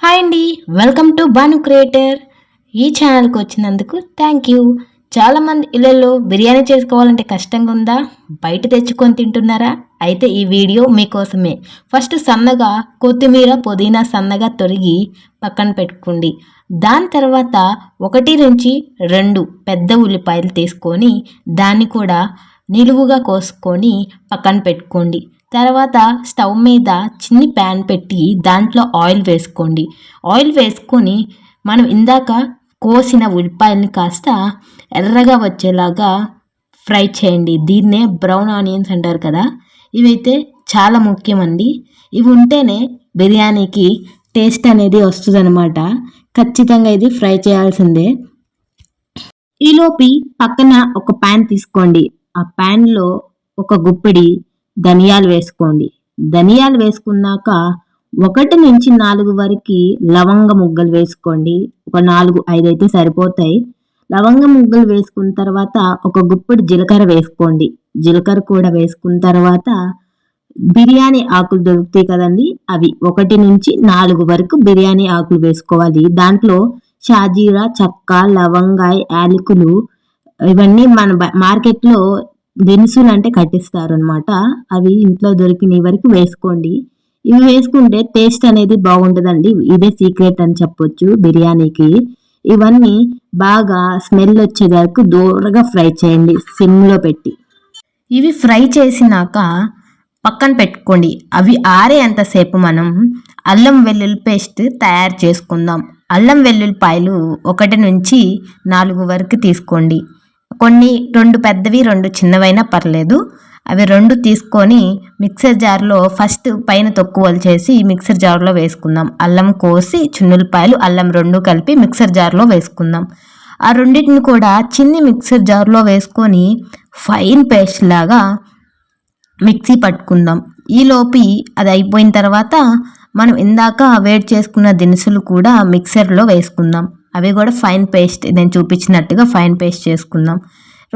Hi అండి. Welcome to Banu creator. ఈ ఛానల్కి వచ్చినందుకు థ్యాంక్ యూ. చాలామంది ఇళ్ళల్లో బిర్యానీ చేసుకోవాలంటే కష్టంగా ఉందా? బయట తెచ్చుకొని తింటున్నారా? అయితే ఈ వీడియో మీకోసమే. ఫస్ట్ సన్నగా కొత్తిమీర పుదీనా సన్నగా తొరిగి పక్కన పెట్టుకోండి. దాని తర్వాత 1-2 పెద్ద ఉల్లిపాయలు తీసుకొని దాన్ని కూడా నిలువుగా కోసుకొని పక్కన పెట్టుకోండి. తర్వాత స్టవ్ మీద చిన్ని ప్యాన్ పెట్టి దాంట్లో ఆయిల్ వేసుకోండి. ఆయిల్ వేసుకొని మనం ఇందాక కోసిన ఉల్లిపాయలని కాస్త ఎర్రగా వచ్చేలాగా ఫ్రై చేయండి. దీన్నే బ్రౌన్ ఆనియన్స్ అంటారు కదా, ఇవైతే చాలా ముఖ్యమండి. ఇవి ఉంటేనే బిర్యానీకి టేస్ట్ అనేది వస్తుందన్నమాట. ఖచ్చితంగా ఇది ఫ్రై చేయాల్సిందే. ఈలోపి పక్కన ఒక ప్యాన్ తీసుకోండి. ఆ ప్యాన్లో ఒక గుప్పిడి ధనియాలు వేసుకోండి. ధనియాలు వేసుకున్నాక 1-4 వరకు లవంగ ముగ్గలు వేసుకోండి. ఒక 4-5 అయితే సరిపోతాయి. లవంగ ముగ్గలు వేసుకున్న తర్వాత ఒక గుప్పిడి జీలకర్ర వేసుకోండి. జీలకర్ర కూడా వేసుకున్న తర్వాత బిర్యానీ ఆకులు దొరుకుతాయి కదండి, అవి 1-4 వరకు బిర్యానీ ఆకులు వేసుకోవాలి. దాంట్లో షాజీరా, చెక్క, లవంగాయ, యాలకులు ఇవన్నీ మన మార్కెట్లో దినుసులు అంటే కట్టిస్తారు అనమాట. అవి ఇంట్లో దొరికిన వరకు వేసుకోండి. ఇవి వేసుకుంటే టేస్ట్ అనేది బాగుంటుందండి. ఇదే సీక్రెట్ అని చెప్పొచ్చు బిర్యానీకి. ఇవన్నీ బాగా స్మెల్ వచ్చే వరకు దూరగా ఫ్రై చేయండి సిమ్లో పెట్టి. ఇవి ఫ్రై చేసినాక పక్కన పెట్టుకోండి. అవి ఆరేంతసేపు మనం అల్లం వెల్లుల్లి పేస్ట్ తయారు చేసుకుందాం. అల్లం వెల్లుల్లిపాయలు 1-4 వరకు తీసుకోండి. కొన్ని 2 పెద్దవి 2 చిన్నవైనా పర్లేదు. అవి 2 తీసుకొని మిక్సర్ జార్లో ఫస్ట్ పైన తొక్కువలు చేసి మిక్సర్ జార్లో వేసుకుందాం. అల్లం కోసి చిన్నులపాయలు అల్లం 2 కలిపి మిక్సర్ జార్లో వేసుకుందాం. ఆ రెండింటిని కూడా చిన్ని మిక్సర్ జార్లో వేసుకొని ఫైన్ పేస్ట్ లాగా మిక్సీ పట్టుకుందాం. ఈలోపి అది అయిపోయిన తర్వాత మనం ఇందాక వేడి చేసుకున్న దినుసులు కూడా మిక్సర్లో వేసుకుందాం. అవి కూడా ఫైన్ పేస్ట్ నేను చూపించినట్టుగా ఫైన్ పేస్ట్ చేసుకుందాం.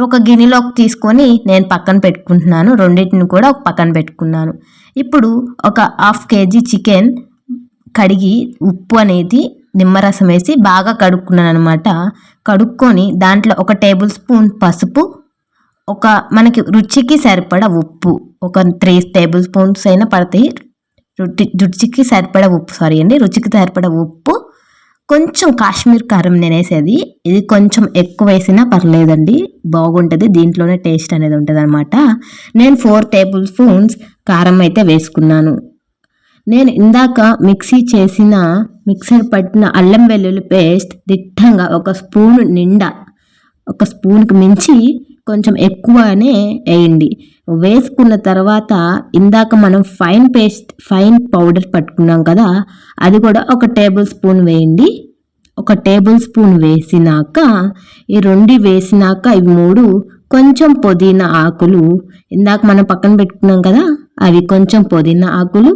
ఒక గిన్నెలోకి తీసుకొని నేను పక్కన పెట్టుకుంటున్నాను. రెండింటిని కూడా ఒక పక్కన పెట్టుకున్నాను. ఇప్పుడు ఒక 1/2 kg చికెన్ కడిగి ఉప్పు అనేది నిమ్మరసం వేసి బాగా కడుక్కున్నాను అనమాట. కడుక్కొని దాంట్లో 1 టేబుల్ స్పూన్ పసుపు, మనకి రుచికి సరిపడా ఉప్పు, ఒక 3 టేబుల్ స్పూన్స్ అయినా పడతాయి. రుచికి సరిపడా ఉప్పు, కొంచెం కాశ్మీర్ కారం నేను వేసేది. ఇది కొంచెం ఎక్కువ వేసినా పర్లేదండి, బాగుంటుంది. దీంట్లోనే టేస్ట్ అనేది ఉంటుంది అనమాట. నేను 4 టేబుల్ స్పూన్స్ కారం అయితే వేసుకున్నాను. నేను ఇందాక మిక్సర్ పట్టిన అల్లం వెల్లుల్లి పేస్ట్ దిట్టంగా 1 స్పూన్ నిండా, 1 స్పూన్కి మించి కొంచెం ఎక్కువనే వేయండి. వేసుకున్న తర్వాత ఇందాక మనం ఫైన్ పౌడర్ పట్టుకున్నాం కదా, అది కూడా 1 టేబుల్ స్పూన్ వేయండి. 1 టేబుల్ స్పూన్ వేసినాక ఈ 2 వేసినాక ఇవి 3 కొంచెం పుదీనా ఆకులు, ఇందాక మనం పక్కన పెట్టుకున్నాం కదా అవి కొంచెం పుదీనా ఆకులు,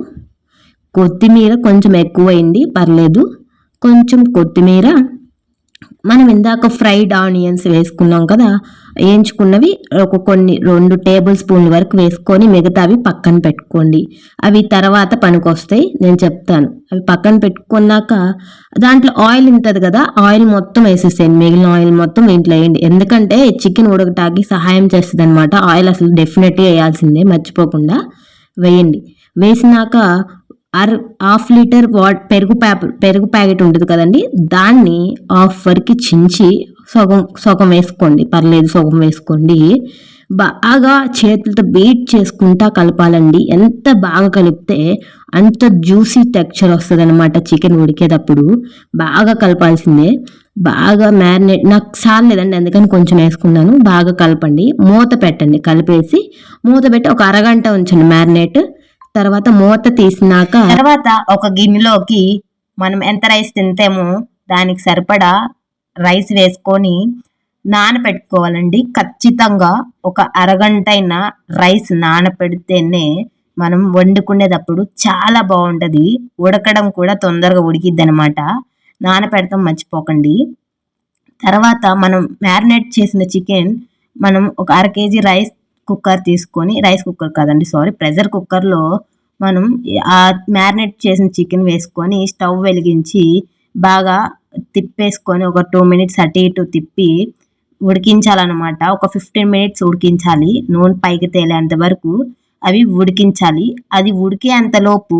కొత్తిమీర కొంచెం ఎక్కువైంది పర్లేదు, కొంచెం కొత్తిమీర, మనం ఇందాక ఫ్రైడ్ ఆనియన్స్ వేసుకున్నాం కదా వేయించుకున్నవి కొన్ని 2 టేబుల్ స్పూన్ల వరకు వేసుకొని మిగతావి పక్కన పెట్టుకోండి. అవి తర్వాత పనికొస్తాయి, నేను చెప్తాను. అవి పక్కన పెట్టుకున్నాక దాంట్లో ఆయిల్ ఉంటుంది కదా, ఆయిల్ మొత్తం వేసేసేయండి. మిగిలిన ఆయిల్ మొత్తం ఇంట్లో వేయండి. ఎందుకంటే చికెన్ ఉడకటానికి సహాయం చేస్తుంది అనమాట. ఆయిల్ అసలు డెఫినెట్గా వేయాల్సిందే, మర్చిపోకుండా వేయండి. వేసినాక 1/2 లీటర్ పెరుగు ప్యాకెట్ ఉంటుంది కదండి, దాన్ని 1/2 వరకు చించి సగం వేసుకోండి, పర్లేదు సగం వేసుకోండి. బాగా చేతులతో బీట్ చేసుకుంటా కలపాలండి. ఎంత బాగా కలిపితే అంత జ్యూసీ టెక్స్చర్ వస్తుంది అనమాట. చికెన్ ఉడికేటప్పుడు బాగా కలపాల్సిందే. బాగా మ్యారినేట్ నాకు సార్లేదండి, అందుకని కొంచెం వేసుకున్నాను. బాగా కలపండి, మూత పెట్టండి. కలిపేసి మూత పెట్టి ఒక అరగంట ఉంచండి మ్యారినేట్. తర్వాత మూత తీసినాక తర్వాత ఒక గిన్నెలోకి మనం ఎంత రైస్ తింటామో దానికి సరిపడా రైస్ వేసుకొని నానపెట్టుకోవాలండి. ఖచ్చితంగా ఒక అరగంట అయినా రైస్ నానపెడితేనే మనం వండుకునేటప్పుడు చాలా బాగుంటుంది. ఉడకడం కూడా తొందరగా ఉడికిద్ది అనమాట. నానపెడతాం మర్చిపోకండి. తర్వాత మనం మ్యారినేట్ చేసిన చికెన్ మనం ఒక 1/2 kg రైస్ కుక్కర్ తీసుకొని, రైస్ కుక్కర్ కాదండి సారీ, ప్రెషర్ కుక్కర్లో మనం ఆ మ్యారినేట్ చేసిన చికెన్ వేసుకొని స్టవ్ వెలిగించి బాగా తిప్పేసుకొని ఒక 2 మినిట్స్ అటు ఇటు తిప్పి ఉడికించాలన్నమాట. ఒక 15 మినిట్స్ ఉడికించాలి. నూనె పైకి తేలేంత వరకు అవి ఉడికించాలి. అది ఉడికేంతలోపు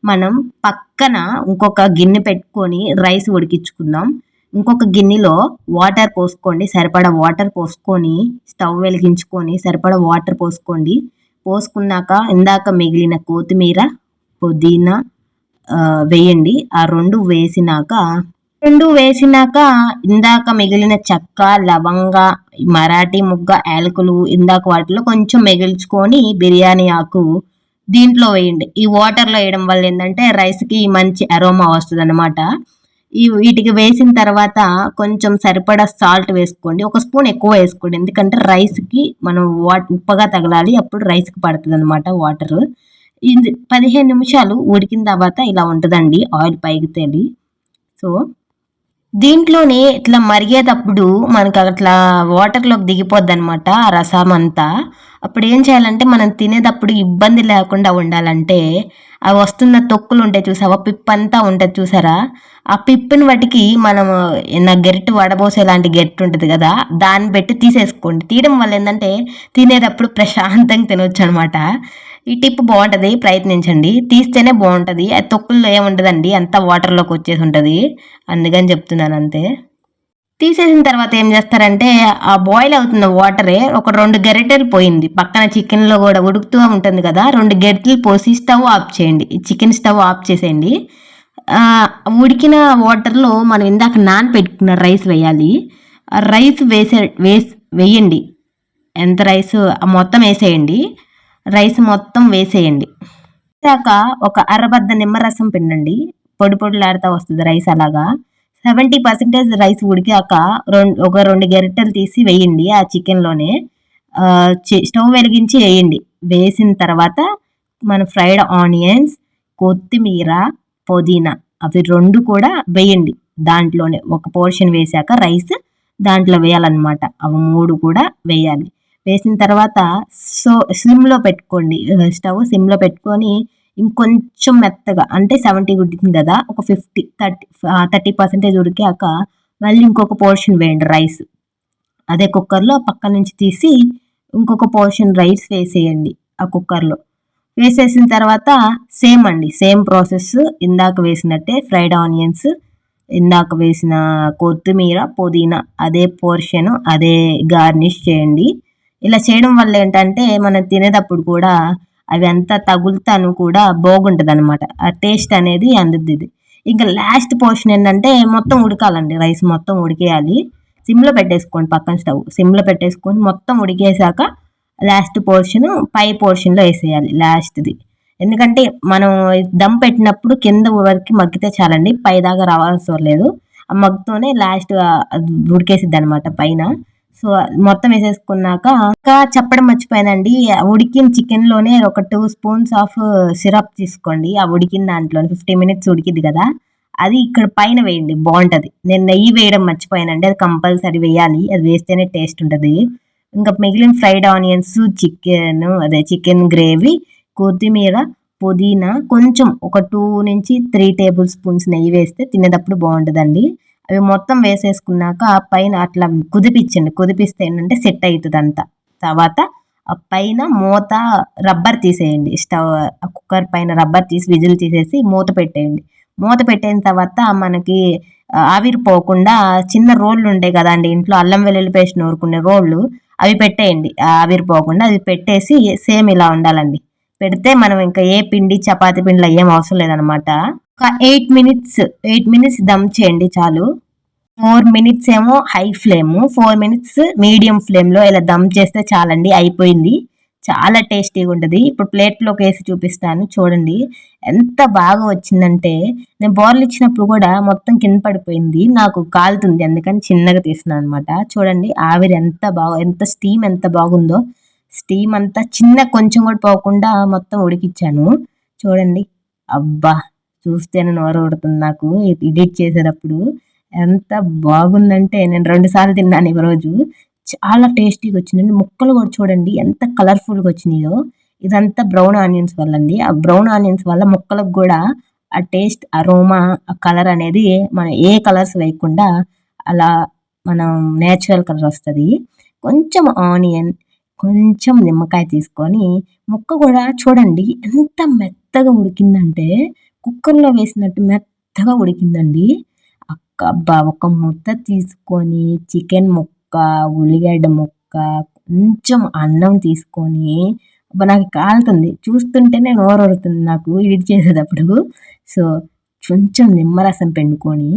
మనం పక్కన ఇంకొక గిన్నె పెట్టుకొని రైస్ ఉడికించుకుందాం. ఇంకొక గిన్నెలో వాటర్ పోసుకోండి. సరిపడా వాటర్ పోసుకొని స్టవ్ వెలిగించుకొని సరిపడా వాటర్ పోసుకోండి. పోసుకున్నాక ఇందాక మిగిలిన కొత్తిమీర, పుదీనా వేయండి. ఆ 2 వేసినాక ఇందాక మిగిలిన చెక్క, లవంగ, మరాఠీ ముగ్గ, యాలకులు ఇందాక వాటిలో కొంచెం మిగిల్చుకొని బిర్యానీ ఆకు దీంట్లో వేయండి. ఈ వాటర్లో వేయడం వల్ల ఏంటంటే రైస్కి మంచి అరోమా వస్తుంది అనమాట. వీటికి వేసిన తర్వాత కొంచెం సరిపడా సాల్ట్ వేసుకోండి. ఒక స్పూన్ ఎక్కువ వేసుకోండి, ఎందుకంటే రైస్కి మనం ఉప్పగా తగలాలి, అప్పుడు రైస్కి పడుతుంది అనమాట వాటర్. ఇది 15 నిమిషాలు ఉడికిన తర్వాత ఇలా ఉంటుందండి ఆయిల్ పైకి తేలి. సో దీంట్లోనే ఇట్లా మరిగేటప్పుడు మనకు అట్లా వాటర్లోకి దిగిపోద్ది అనమాట ఆ రసం అంతా. అప్పుడు ఏం చేయాలంటే మనం తినేటప్పుడు ఇబ్బంది లేకుండా ఉండాలంటే అవి వస్తున్న తొక్కులు ఉంటాయి చూసావా, పిప్ అంతా ఉంటుంది చూసారా, ఆ పిప్పిని వాటికి మనం గెరిటి వడబోసే లాంటి గెరిటి ఉంటుంది కదా, దాన్ని పెట్టి తీసేసుకోండి. తీయడం వల్ల ఏంటంటే తినేటప్పుడు ప్రశాంతంగా తినొచ్చు అనమాట. ఈ టిప్ బాగుంటుంది, ప్రయత్నించండి. తీస్తేనే బాగుంటుంది, అది తొక్కుల్లో ఏముంటుందండి, అంతా వాటర్లోకి వచ్చేసి ఉంటుంది, అందుకని చెప్తున్నాను అంతే. తీసేసిన తర్వాత ఏం చేస్తారంటే ఆ బాయిల్ అవుతున్న వాటరే ఒక 2 గరిటెలు పోయింది పక్కన చికెన్లో కూడా ఉడుకుతూ ఉంటుంది కదా, 2 గరిటెలు పోసి స్టవ్ ఆఫ్ చేయండి. చికెన్ స్టవ్ ఆఫ్ చేసేయండి. ఉడికిన వాటర్లో మనం ఇందాక పెట్టుకున్న రైస్ వేయాలి. ఆ రైస్ వేయండి. ఎంత రైస్ మొత్తం వేసేయండి. రైస్ మొత్తం వేసేయండి. వేసాక ఒక అరబద్ద నిమ్మరసం పిండండి. పొడి పొడిలాడుతూ వస్తుంది రైస్. అలాగా 70% రైస్ ఉడికాక ఒక 2 గరిటెలు తీసి వేయండి ఆ చికెన్లోనే. స్టవ్ వెలిగించి వేయండి. వేసిన తర్వాత మన ఫ్రైడ్ ఆనియన్స్, కొత్తిమీర, పుదీనా అవి 2 కూడా వేయండి. దాంట్లోనే ఒక పోర్షన్ వేసాక రైస్ దాంట్లో వేయాలన్నమాట. అవి 3 కూడా వేయాలి. వేసిన తర్వాత సిమ్లో పెట్టుకోండి. స్టవ్ సిమ్లో పెట్టుకొని ఇంకొంచెం మెత్తగా, అంటే 70 ఉడికింది కదా, ఒక 30% ఉడికాక మళ్ళీ ఇంకొక పోర్షన్ వేయండి రైస్. అదే కుక్కర్లో పక్క నుంచి తీసి ఇంకొక పోర్షన్ రైస్ వేసేయండి ఆ కుక్కర్లో. వేసేసిన తర్వాత సేమ్ ప్రాసెస్ ఇందాక వేసినట్టే ఫ్రైడ్ ఆనియన్స్, ఇందాక వేసిన కొత్తిమీర, పుదీనా అదే పోర్షన్ అదే గార్నిష్ చేయండి. ఇలా చేయడం వల్ల ఏంటంటే మనం తినేటప్పుడు కూడా అవి అంతా తగులుతాను కూడా బాగుంటుంది అనమాట. ఆ టేస్ట్ అనేది అందుద్ది ఇది. ఇంకా లాస్ట్ పోర్షన్ ఏంటంటే మొత్తం ఉడకాలండి, రైస్ మొత్తం ఉడికేయాలి. సిమ్లో పెట్టేసుకోండి, పక్కన స్టవ్ సిమ్లో పెట్టేసుకొని మొత్తం ఉడికేసాక లాస్ట్ పోర్షన్ పై పోర్షన్లో వేసేయాలి లాస్ట్ది. ఎందుకంటే మనం దమ్ పెట్టినప్పుడు కింద వరకు మగ్గితే చాలండి, పై దాకా రావాల్సిన లేదు. ఆ మగ్గుతోనే లాస్ట్ ఉడికేసిద్ది అనమాట పైన. సో మొత్తం వేసేసుకున్నాక ఇంకా చెప్పడం మర్చిపోయానండి, ఉడికిన చికెన్లోనే ఒక 2 స్పూన్స్ ఆఫ్ సిరప్ తీసుకోండి. ఆ ఉడికిన దాంట్లో 50 మినిట్స్ ఉడికింది కదా, అది ఇక్కడ పైన వేయండి, బాగుంటుంది. నేను నెయ్యి వేయడం మర్చిపోయానండి, అది కంపల్సరీ వేయాలి, అది వేస్తేనే టేస్ట్ ఉంటుంది. ఇంకా మిగిలిన ఫ్రైడ్ ఆనియన్స్, చికెన్ గ్రేవీ, కొత్తిమీర, పుదీనా, కొంచెం ఒక 2 నుంచి 3 టేబుల్ స్పూన్స్ నెయ్యి వేస్తే తినేటప్పుడు బాగుంటుందండి. అవి మొత్తం వేసేసుకున్నాక పైన అట్లా కుదిపిస్తే ఏంటంటే సెట్ అవుతుంది అంతా. తర్వాత ఆ పైన మూత రబ్బర్ తీసేయండి. స్టవ్ కుక్కర్ పైన రబ్బర్ తీసి విజిల్ తీసేసి మూత పెట్టేయండి. మూత పెట్టిన తర్వాత మనకి ఆవిరి పోకుండా చిన్న రోళ్ళు ఉంటాయి కదండి ఇంట్లో, అల్లం వెల్లుల్లి పేస్ట్ నూరుకునే రోళ్ళు, అవి పెట్టేయండి. ఆవిరి పోకుండా అవి పెట్టేసి సేమ్ ఇలా ఉండాలండి. పెడితే మనం ఇంకా ఏ పిండి చపాతి పిండిలో ఏం అవసరం లేదనమాట. ఒక 8 మినిట్స్ దమ్ చేయండి చాలు. 4 మినిట్స్ ఏమో హై ఫ్లేమ్, 4 మినిట్స్ మీడియం ఫ్లేమ్లో ఇలా దమ్ చేస్తే చాలండి, అయిపోయింది. చాలా టేస్టీగా ఉంటుంది. ఇప్పుడు ప్లేట్లోకి వేసి చూపిస్తాను చూడండి ఎంత బాగా వచ్చిందంటే. నేను బౌల్ ఇచ్చినప్పుడు కూడా మొత్తం కింద పడిపోయింది, నాకు కాలుతుంది, అందుకని చిన్నగా తీస్తున్నాను అనమాట. చూడండి ఆవిరి ఎంత స్టీమ్ ఎంత బాగుందో. స్టీమ్ అంతా కొంచెం కూడా పోకుండా మొత్తం ఉడికిచ్చాను. చూడండి, అబ్బా చూస్తేనే నోరు ఊడుతుంది నాకు. ఎడిట్ చేసేటప్పుడు ఎంత బాగుందంటే నేను 2 సార్లు తిన్నాను ఈ రోజు. చాలా టేస్టీగా వచ్చిందండి. ముక్కలు కూడా చూడండి ఎంత కలర్ఫుల్గా వచ్చినాయో. ఇదంతా బ్రౌన్ ఆనియన్స్ వల్ల అండి. ఆ బ్రౌన్ ఆనియన్స్ వల్ల ముక్కలకు కూడా ఆ టేస్ట్, అరోమా, ఆ కలర్ అనేది మనం ఏ కలర్స్ వేయకుండా అలా మనం నేచురల్ కలర్ వస్తది. కొంచెం ఆనియన్, కొంచెం నిమ్మకాయ తీసుకొని ముక్క కూడా చూడండి ఎంత మెత్తగా ఉడికిందంటే కుక్కర్‌లో వేసినట్టు మెత్తగా ఉడికిందండి. అబ్బా! ఒక ముద్ద తీసుకొని చికెన్ ముక్క, ఉల్లిగడ్డ ముక్క, కొంచెం అన్నం తీసుకొని అబ్బా! నాకు కాలుతుంది. చూస్తుంటేనే నోరూరుతుంది నాకు ఈట్ చేసేటప్పుడు. సో, కొంచెం నిమ్మరసం పిండుకొని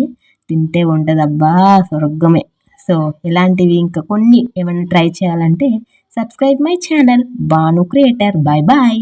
తింటే ఉంటదబ్బా స్వర్గమే. సో, ఇలాంటివి ఇంకా కొన్ని ఏమైనా ట్రై చేయాలంటే subscribe my channel Banu creator. Bye bye.